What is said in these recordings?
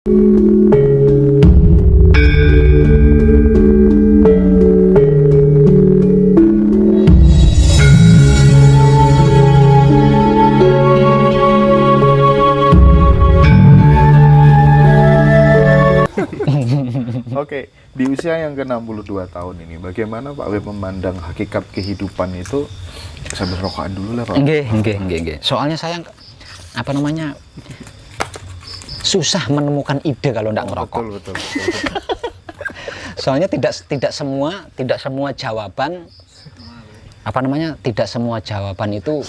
Oke, di usia yang ke-62 tahun ini, bagaimana Pak Web memandang hakikat kehidupan itu? Sambil rokokan dulu lah Pak. Nggih. Soalnya saya susah menemukan ide kalau nggak ngerokok. Betul. Soalnya tidak semua jawaban tidak semua jawaban itu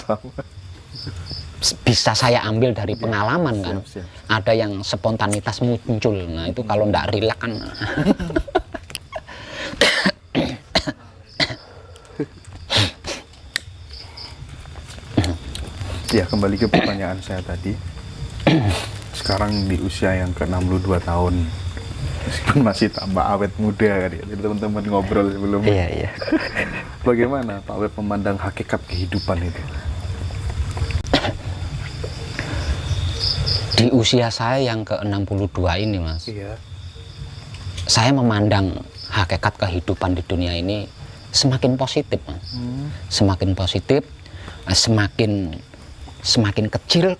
bisa saya ambil dari pengalaman kan. Siap. Ada yang spontanitas muncul. Nah, itu kalau nggak rileks kan. Ya, kembali ke pertanyaan saya tadi. Sekarang di usia yang ke-62 tahun, meskipun masih tambah awet muda kan ya. Jadi teman-teman ngobrol sebelum. Iya. Bagaimana Pak Web memandang hakikat kehidupan itu? Di usia saya yang ke-62 ini, Mas. Iya. Saya memandang hakikat kehidupan di dunia ini semakin positif, Mas. Semakin positif, semakin kecil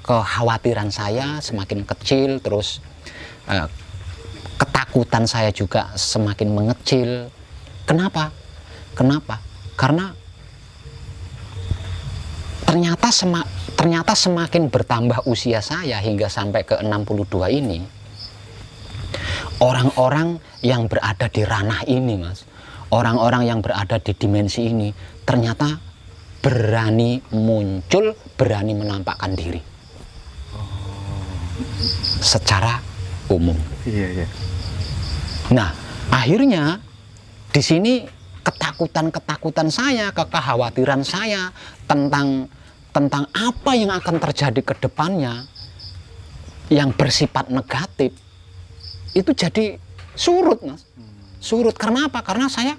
kekhawatiran saya, semakin kecil, terus ketakutan saya juga semakin mengecil. Kenapa? Karena ternyata semakin bertambah usia saya hingga sampai ke 62 ini, orang-orang yang berada di ranah ini, Mas, orang-orang yang berada di dimensi ini ternyata berani muncul, berani menampakkan diri secara umum. Iya. Nah, akhirnya di sini ketakutan saya, kekhawatiran saya tentang apa yang akan terjadi ke depannya yang bersifat negatif itu jadi surut, Mas. Surut karena apa? Karena saya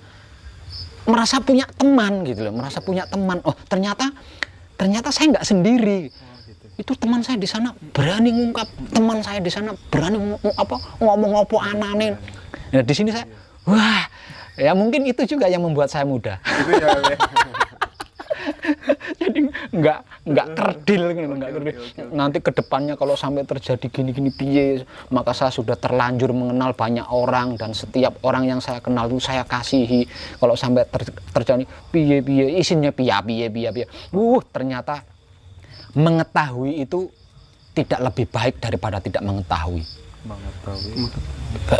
merasa punya teman gitu loh, merasa punya teman. Oh, ternyata saya nggak sendiri. Itu teman saya di sana berani ngungkap, teman saya di sana berani ngomong apa anane. Nah, di sini saya wah, ya mungkin itu juga yang membuat saya muda. Itu ya. Jadi nggak kerdil. Nanti kedepannya kalau sampai terjadi gini piye, maka saya sudah terlanjur mengenal banyak orang dan setiap orang yang saya kenal itu saya kasihi. Kalau sampai terjadi piye isinya piye. Ternyata mengetahui itu tidak lebih baik daripada tidak mengetahui.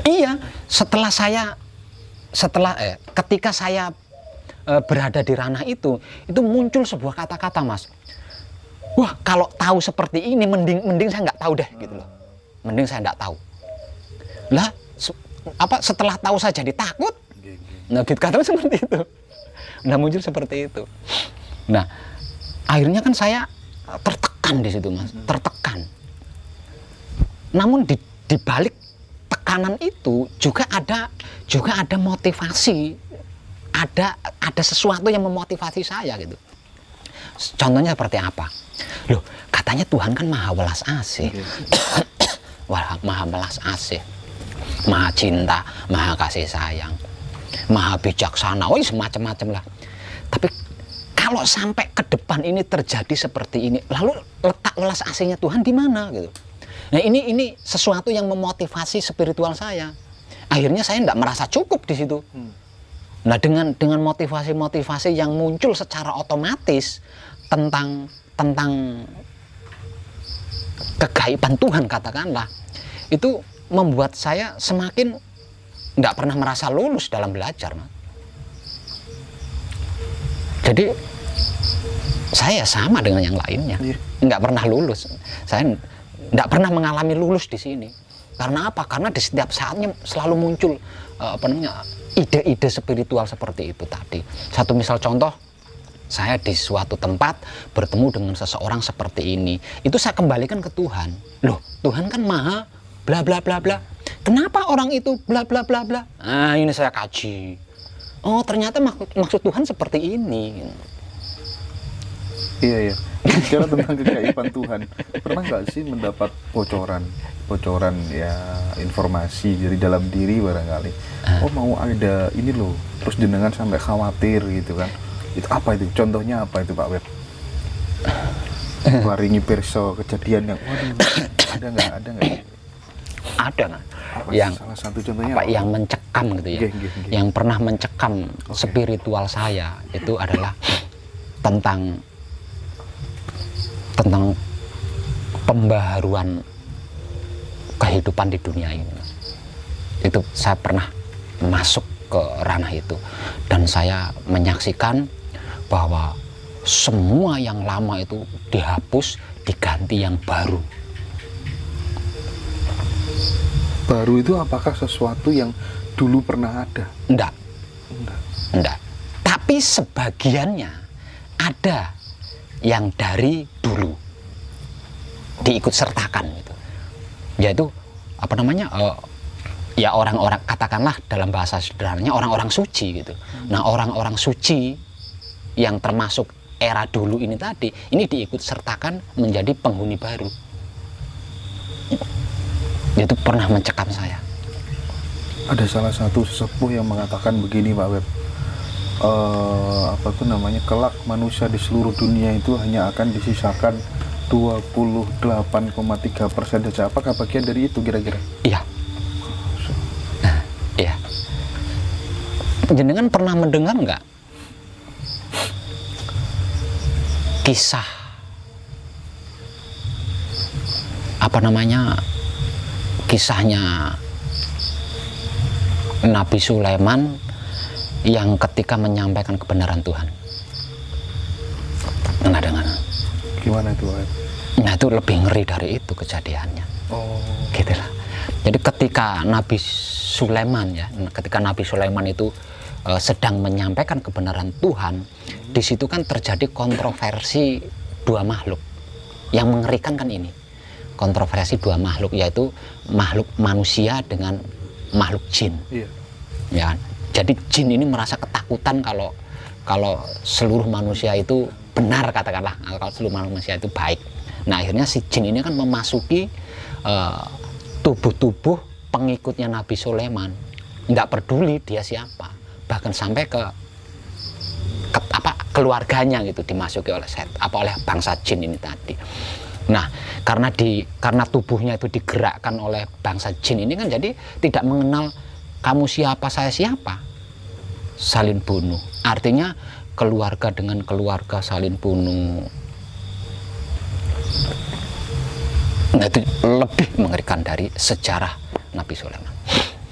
Iya, ketika saya berada di ranah itu muncul sebuah kata-kata, Mas. Wah, kalau tahu seperti ini mending saya nggak tahu deh gitu loh. Mending saya nggak tahu. Lah, setelah tahu saya jadi takut. Nah, gitu kata seperti itu. Nah, muncul seperti itu. Nah, akhirnya kan saya tertekan di situ, Mas. Tertekan. Namun di balik tekanan itu juga ada motivasi. Ada sesuatu yang memotivasi saya gitu. Contohnya seperti apa? Loh, katanya Tuhan kan maha welas asih. Maha welas asih. Maha cinta, maha kasih sayang. Maha bijaksana. Oh, semacam-macam lah. Tapi kalau sampai ke depan ini terjadi seperti ini, lalu letak welas asihnya Tuhan di mana gitu. Nah, ini sesuatu yang memotivasi spiritual saya. Akhirnya saya tidak merasa cukup di situ. Nah, dengan motivasi-motivasi yang muncul secara otomatis tentang kegaiban Tuhan katakanlah, itu membuat saya semakin nggak pernah merasa lulus dalam belajar, Mas. Jadi saya sama dengan yang lainnya, nggak pernah lulus. Saya nggak pernah mengalami lulus di sini. Karena apa? Karena di setiap saatnya selalu muncul ide-ide spiritual seperti itu tadi. Satu misal contoh, saya di suatu tempat bertemu dengan seseorang seperti ini. Itu saya kembalikan ke Tuhan. Loh, Tuhan kan maha bla bla bla bla. Kenapa orang itu bla bla bla bla? Nah, ini saya kaji. Oh, ternyata maksud Tuhan seperti ini. Iya. Bicara tentang keajaiban Tuhan, pernah nggak sih mendapat bocoran ya informasi dari dalam diri barangkali, oh mau ada ini loh, terus jenengan sampai khawatir gitu kan? Itu apa itu? Contohnya apa itu Pak Web? Waringi perso kejadian yang waduh, ada nggak? Ada nggak? Apa Yang salah satu contohnya apa yang mencekam gitu ya? Nggih. Yang pernah mencekam spiritual saya itu adalah tentang pembaharuan kehidupan di dunia ini. Itu saya pernah masuk ke ranah itu dan saya menyaksikan bahwa semua yang lama itu dihapus, diganti yang baru. Baru itu apakah sesuatu yang dulu pernah ada? Enggak. Tapi sebagiannya ada yang dari dulu diikut sertakan gitu. Yaitu apa namanya? Ya orang-orang, katakanlah dalam bahasa sederhananya orang-orang suci gitu. Nah, orang-orang suci yang termasuk era dulu ini tadi, ini diikut sertakan menjadi penghuni baru. Itu pernah mencekam saya. Ada salah satu sesepuh yang mengatakan begini Pak Web, apa tuh namanya, kelak manusia di seluruh dunia itu hanya akan disisakan 28,3% saja. Apakah bagian dari itu kira-kira? Iya. Iya. Jenengan pernah mendengar nggak kisah apa namanya, kisahnya Nabi Sulaiman yang ketika menyampaikan kebenaran Tuhan? Pernah dengar? Gimana itu Pak? Nah, itu lebih ngeri dari itu kejadiannya. Oh, Gitulah. Jadi ketika Nabi Sulaiman itu sedang menyampaikan kebenaran Tuhan, di situ kan terjadi kontroversi dua makhluk. Yang mengerikan kan ini, kontroversi dua makhluk, yaitu makhluk manusia dengan makhluk jin. iya. Ya, jadi jin ini merasa ketakutan kalau seluruh manusia itu benar, katakanlah, kalau seluruh manusia itu baik. Nah, akhirnya si jin ini kan memasuki tubuh-tubuh pengikutnya Nabi Sulaiman, nggak peduli dia siapa, bahkan sampai ke keluarganya gitu dimasuki oleh oleh bangsa jin ini tadi. Nah, karena tubuhnya itu digerakkan oleh bangsa jin ini kan, jadi tidak mengenal kamu siapa, saya siapa, saling bunuh. Artinya keluarga dengan keluarga saling bunuh. Nah, itu lebih mengerikan dari sejarah Nabi Sulaiman.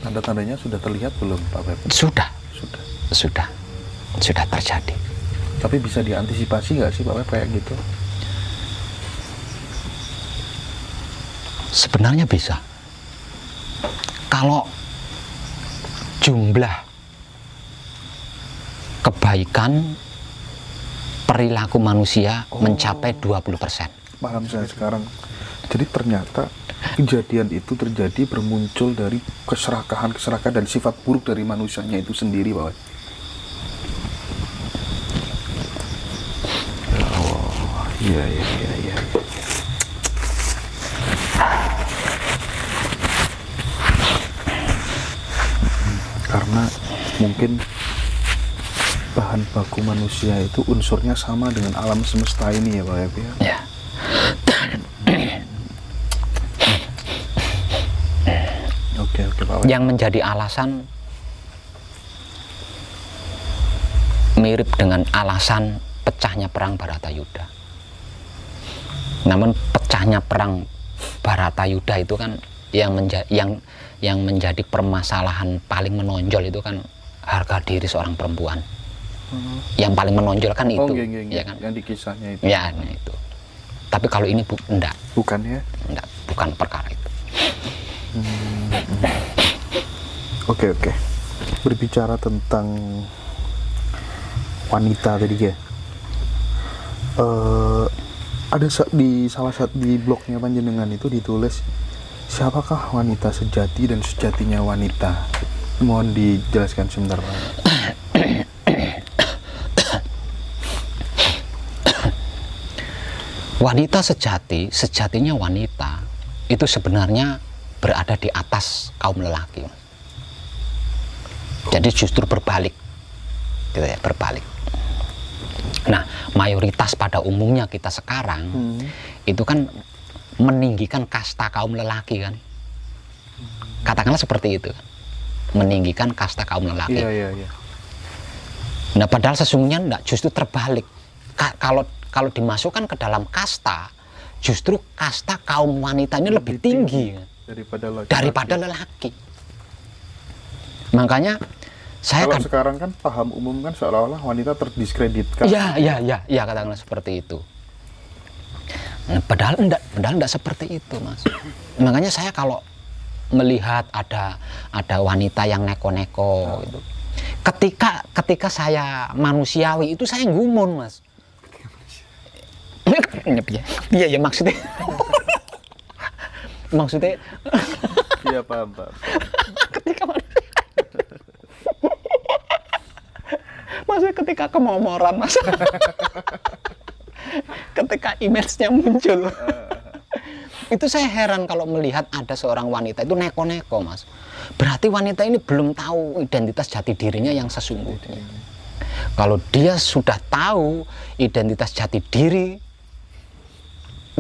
Tanda-tandanya sudah terlihat belum Pak Web? Sudah terjadi. Tapi bisa diantisipasi nggak sih Pak Web kayak gitu? Sebenarnya bisa. Kalau jumlah kebaikan perilaku manusia mencapai 20%. Paham saya sekarang. Jadi ternyata kejadian itu terjadi bermuncul dari keserakahan dan sifat buruk dari manusianya itu sendiri Pak Web. Oh, iya. Karena mungkin bahan baku manusia itu unsurnya sama dengan alam semesta ini ya Pak Web ya. Ya. Oke Pak Web. Yang menjadi alasan mirip dengan alasan pecahnya perang Baratayuda. Namun pecahnya perang Baratayuda itu kan yang menjadi permasalahan paling menonjol itu kan harga diri seorang perempuan. Yang paling menonjol kan itu, ya kan? Yang di kisahnya itu. Ya, nah itu. Tapi kalau ini enggak. Bukan ya? Enggak, bukan perkara itu. Oke. Berbicara tentang wanita tadi ya. Ada di salah satu di blognya panjenengan itu ditulis, siapakah wanita sejati dan sejatinya wanita? Mohon dijelaskan sebentar Pak. Wanita sejatinya wanita itu sebenarnya berada di atas kaum lelaki. Jadi justru berbalik, gitu ya, berbalik. Nah, mayoritas pada umumnya kita sekarang itu kan meninggikan kasta kaum lelaki kan, katakanlah seperti itu, meninggikan kasta kaum lelaki. Iya. Nah, padahal sesungguhnya enggak, justru terbalik. Kalau dimasukkan ke dalam kasta, justru kasta kaum wanita ini lebih tinggi daripada lelaki. Makanya saya kalau sekarang kan paham umum kan seolah-olah wanita terdiskreditkan. Iya, katakanlah seperti itu. Nah, padahal enggak seperti itu, Mas. Makanya saya kalau melihat ada wanita yang neko-neko gitu. Ketika saya manusiawi itu saya gumun, Mas. Iya maksudnya. Iya paham. Maksudnya ketika kemomoran, Mas. Ketika image-nya muncul. Itu saya heran kalau melihat ada seorang wanita itu neko-neko, Mas. Berarti wanita ini belum tahu identitas jati dirinya yang sesungguhnya. Kalau dia sudah tahu identitas jati diri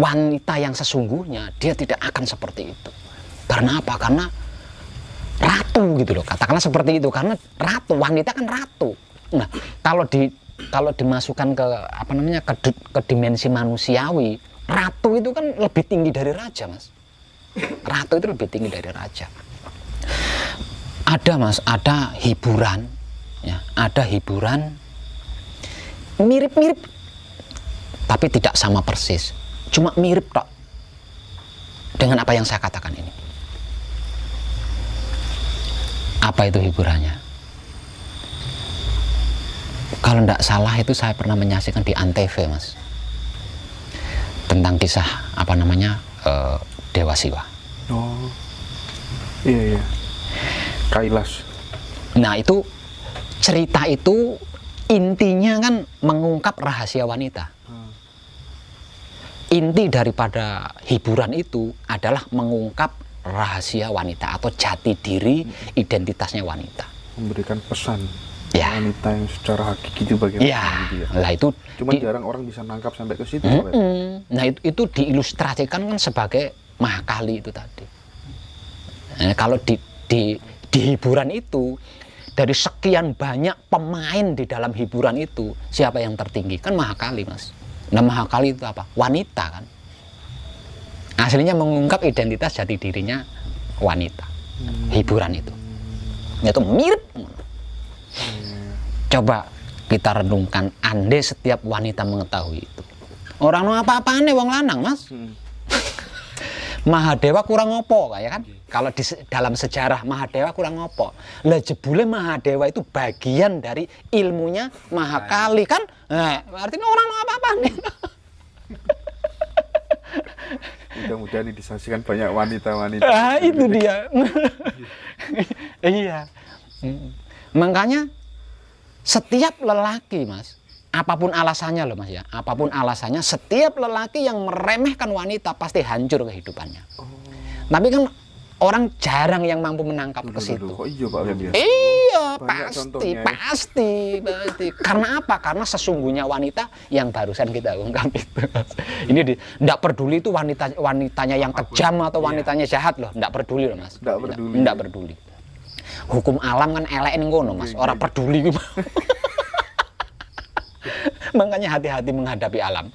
wanita yang sesungguhnya, dia tidak akan seperti itu. Karena apa? Karena ratu gitu loh. Katakanlah seperti itu, karena ratu, wanita kan ratu. Nah, kalau dimasukkan ke dimensi manusiawi, ratu itu kan lebih tinggi dari raja, Mas. Ratu itu lebih tinggi dari raja. Ada, Mas, ada hiburan, ya, ada hiburan mirip-mirip, tapi tidak sama persis. Cuma mirip tok dengan apa yang saya katakan ini. Apa itu hiburannya? Kalau tidak salah itu saya pernah menyaksikan di Antv, Mas, tentang kisah Dewa Siwa. Oh, iya. Kailas. Nah, itu cerita itu intinya kan mengungkap rahasia wanita. Inti daripada hiburan itu adalah mengungkap rahasia wanita atau jati diri identitasnya wanita. Memberikan pesan wanita yang secara hakiki itu bagaimana gitu ya. Lah itu cuma jarang orang bisa nangkap sampai ke situ. Nah, itu diilustrasikan kan sebagai Mahakali itu tadi. Nah, kalau di hiburan itu, dari sekian banyak pemain di dalam hiburan itu, siapa yang tertinggi? Kan Mahakali, Mas. Nah, Mahakali itu apa? Wanita kan. Aslinya mengungkap identitas jati dirinya wanita. Hiburan itu. Itu mirip. Coba kita renungkan, andai setiap wanita mengetahui itu. Orang apa-apaan nih wong lanang, Mas. Mahadewa kurang opo ya kan? Kalau di dalam sejarah Mahadewa kurang opo. Lah jebule Mahadewa itu bagian dari ilmunya Mahakali kan? Nah, artinya orang apa-apaan nih. Mudah-mudahan disaksikan banyak wanita-wanita. Itu dia. Iya. Makanya setiap lelaki, Mas, apapun alasannya loh, Mas ya, apapun alasannya, setiap lelaki yang meremehkan wanita pasti hancur kehidupannya. Tapi kan orang jarang yang mampu menangkap ke situ. Oh iya Pak Lem ya? Iya, Banyak pasti. Karena apa? Karena sesungguhnya wanita yang barusan kita ungkap itu. Ini tidak peduli itu wanitanya yang kejam atau wanitanya jahat loh, tidak peduli loh, Mas. Tidak peduli. Hukum alam kan elek ning ngono, Mas. Orang peduli. Makanya hati-hati menghadapi alam.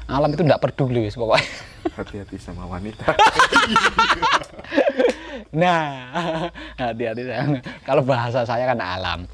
Alam itu tidak peduli pokoknya. Hati-hati sama wanita. Nah, hati-hati. Kalau bahasa saya kan alam.